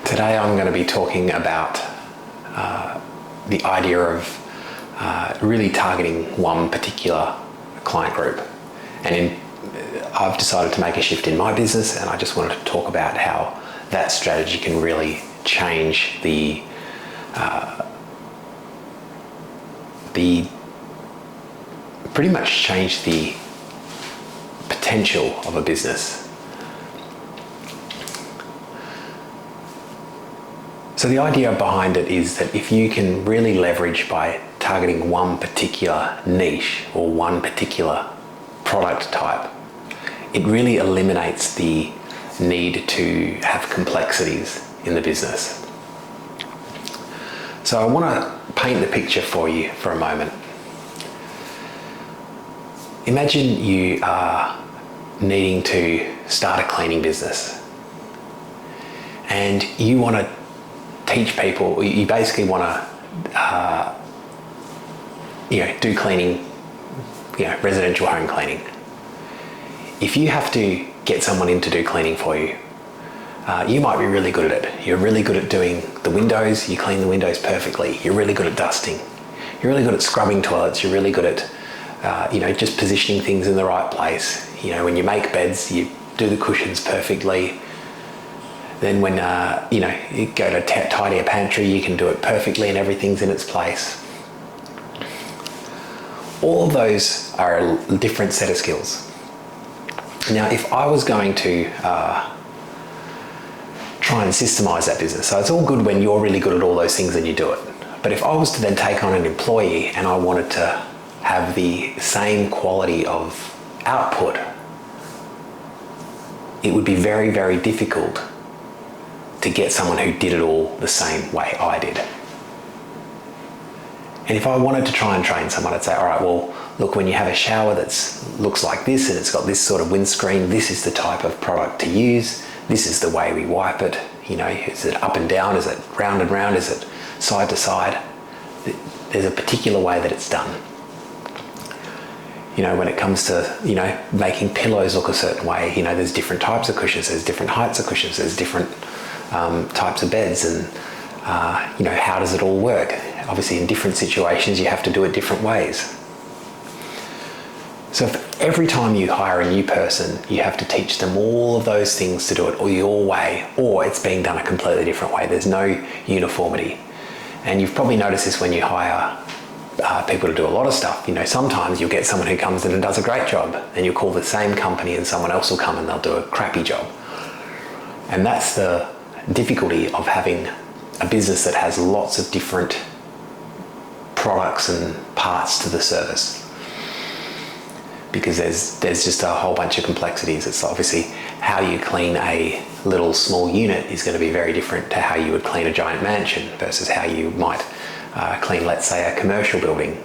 Today I'm going to be talking about the idea of really targeting one particular client group. And I've decided to make a shift in my business, and I just wanted to talk about how that strategy can really change the pretty much change the potential of a business. So the idea behind it is that if you can really leverage by targeting one particular niche or one particular product type, it really eliminates the need to have complexities in the business. So I want to paint the picture for you for a moment. Imagine you are needing to start a cleaning business and you want to teach people, you basically want to do cleaning, residential home cleaning. If you have to get someone in to do cleaning for you, you might be really good at it. You're really good at doing the windows, you clean the windows perfectly. You're really good at dusting. You're really good at scrubbing toilets. You're really good at just positioning things in the right place. When you make beds, you do the cushions perfectly. Then when you go to tidy a pantry, you can do it perfectly and everything's in its place. All of those are a different set of skills. Now, if I was going to try and systemize that business, so it's all good when you're really good at all those things and you do it. But if I was to then take on an employee and I wanted to have the same quality of output, it would be very, very difficult to get someone who did it all the same way I did. And if I wanted to try and train someone, I'd say, all right, well, look, when you have a shower that looks like this and it's got this sort of windscreen, this is the type of product to use. This is the way we wipe it. Is it up and down? Is it round and round? Is it side to side? There's a particular way that it's done. When it comes to, making pillows look a certain way, there's different types of cushions, there's different heights of cushions, there's different types of beds, and how does it all work? Obviously, in different situations, you have to do it different ways. So if every time you hire a new person, you have to teach them all of those things to do it your way, or it's being done a completely different way. There's no uniformity. And you've probably noticed this when you hire people to do a lot of stuff. Sometimes you'll get someone who comes in and does a great job, and you'll call the same company and someone else will come and they'll do a crappy job. And that's the difficulty of having a business that has lots of different products and parts to the service, because there's just a whole bunch of complexities. It's obviously how you clean a little small unit is going to be very different to how you would clean a giant mansion versus how you might clean, let's say, a commercial building.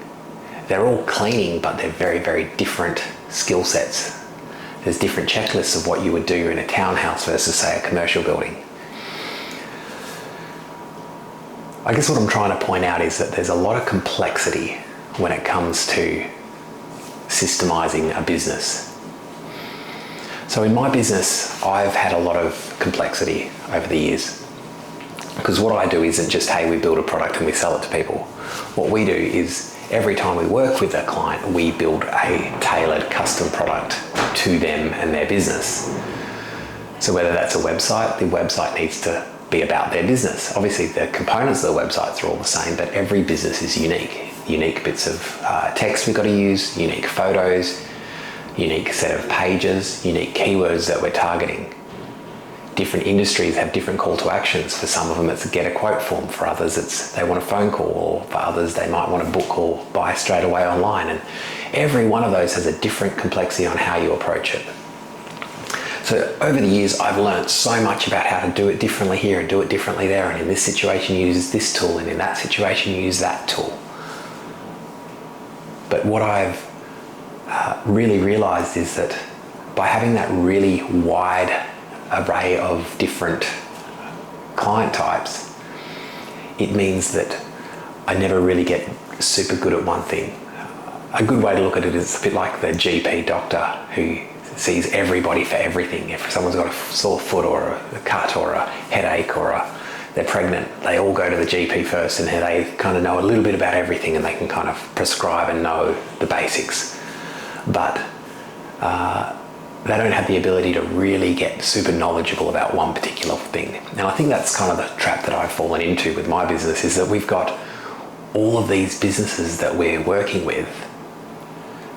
They're all cleaning, but they're very, very different skill sets. There's different checklists of what you would do in a townhouse versus, say, a commercial building. I guess what I'm trying to point out is that there's a lot of complexity when it comes to systemizing a business. So in my business, I've had a lot of complexity over the years, because what I do isn't just, hey, we build a product and we sell it to people. What we do is every time we work with a client, we build a tailored custom product to them and their business. So whether that's a website, the website needs to be about their business. Obviously, the components of the websites are all the same, but every business is unique. Unique bits of text we've got to use, unique photos, unique set of pages, unique keywords that we're targeting. Different industries have different call to actions. For some of them, it's a get a quote form. For others, it's they want a phone call, or for others, they might want to book or buy straight away online. And every one of those has a different complexity on how you approach it. So over the years, I've learned so much about how to do it differently here and do it differently there. And in this situation, you use this tool, and in that situation, you use that tool. But what I've really realized is that by having that really wide array of different client types, it means that I never really get super good at one thing. A good way to look at it is a bit like the GP doctor who sees everybody for everything. If someone's got a sore foot or a cut or a headache or a they're pregnant, they all go to the GP first, and they kind of know a little bit about everything, and they can kind of prescribe and know the basics. But they don't have the ability to really get super knowledgeable about one particular thing. And I think that's kind of the trap that I've fallen into with my business, is that we've got all of these businesses that we're working with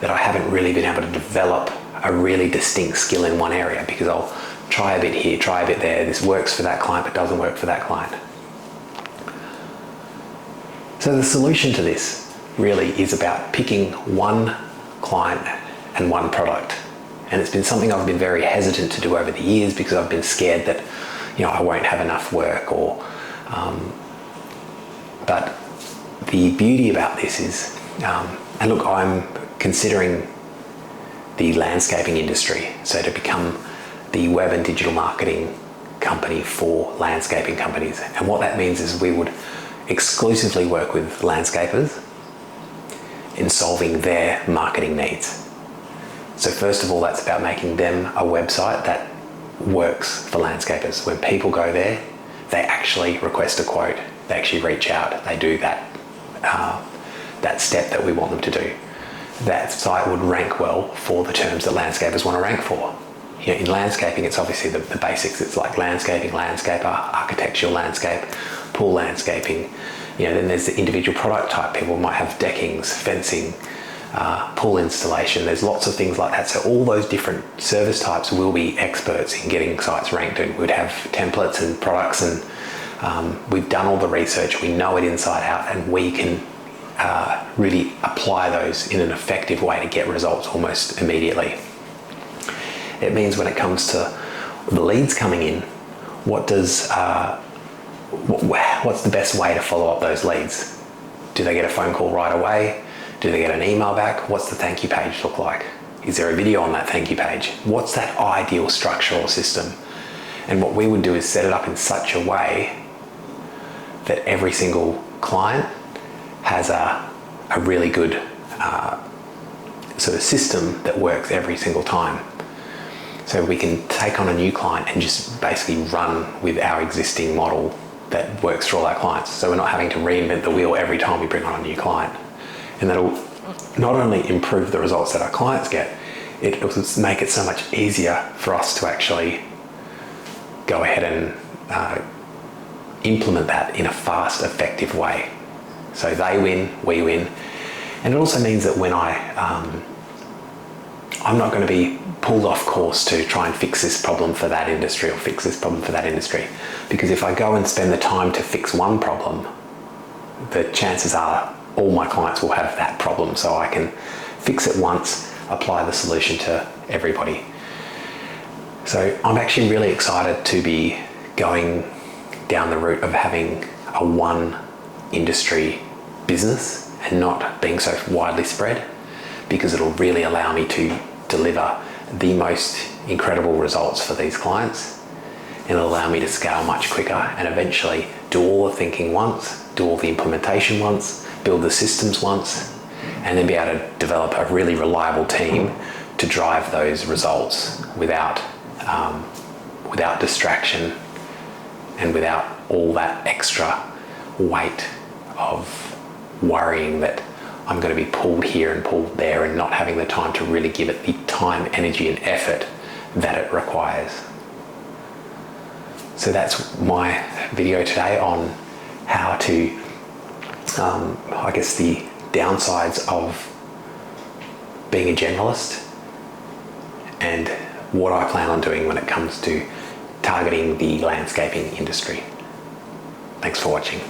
that I haven't really been able to develop a really distinct skill in one area, because I'll try a bit here, try a bit there. This works for that client, but doesn't work for that client. So the solution to this really is about picking one client and one product. And it's been something I've been very hesitant to do over the years, because I've been scared that, I won't have enough work, but the beauty about this is, and look, I'm considering the landscaping industry, so to become the web and digital marketing company for landscaping companies. And what that means is we would exclusively work with landscapers in solving their marketing needs. So first of all, that's about making them a website that works for landscapers. When people go there, they actually request a quote, they actually reach out, they do that step that we want them to do. That site would rank well for the terms that landscapers want to rank for. In landscaping, it's obviously the basics. It's like landscaping, landscaper, architectural landscape, pool landscaping. Then there's the individual product type. People might have deckings, fencing, pool installation. There's lots of things like that. So all those different service types will be experts in getting sites ranked. And we'd have templates and products, and we've done all the research. We know it inside out, and we can really apply those in an effective way to get results almost immediately. It means when it comes to the leads coming in, what's the best way to follow up those leads? Do they get a phone call right away? Do they get an email back? What's the thank you page look like? Is there a video on that thank you page? What's that ideal structure or system? And what we would do is set it up in such a way that every single client has a really good sort of system that works every single time. So we can take on a new client and just basically run with our existing model that works for all our clients. So we're not having to reinvent the wheel every time we bring on a new client. And that'll not only improve the results that our clients get, it will make it so much easier for us to actually go ahead and implement that in a fast, effective way. So they win, we win. And it also means that when I'm not going to be pulled off course to try and fix this problem for that industry or fix this problem for that industry. Because if I go and spend the time to fix one problem, the chances are all my clients will have that problem. So I can fix it once, apply the solution to everybody. So I'm actually really excited to be going down the route of having a one industry business and not being so widely spread, because it'll really allow me to deliver the most incredible results for these clients, and it'll allow me to scale much quicker and eventually do all the thinking once, do all the implementation once, build the systems once, and then be able to develop a really reliable team to drive those results without distraction and without all that extra weight of worrying that I'm going to be pulled here and pulled there and not having the time to really give it the time, energy and effort that it requires. So that's my video today on how to, I guess, the downsides of being a generalist and what I plan on doing when it comes to targeting the landscaping industry. Thanks for watching.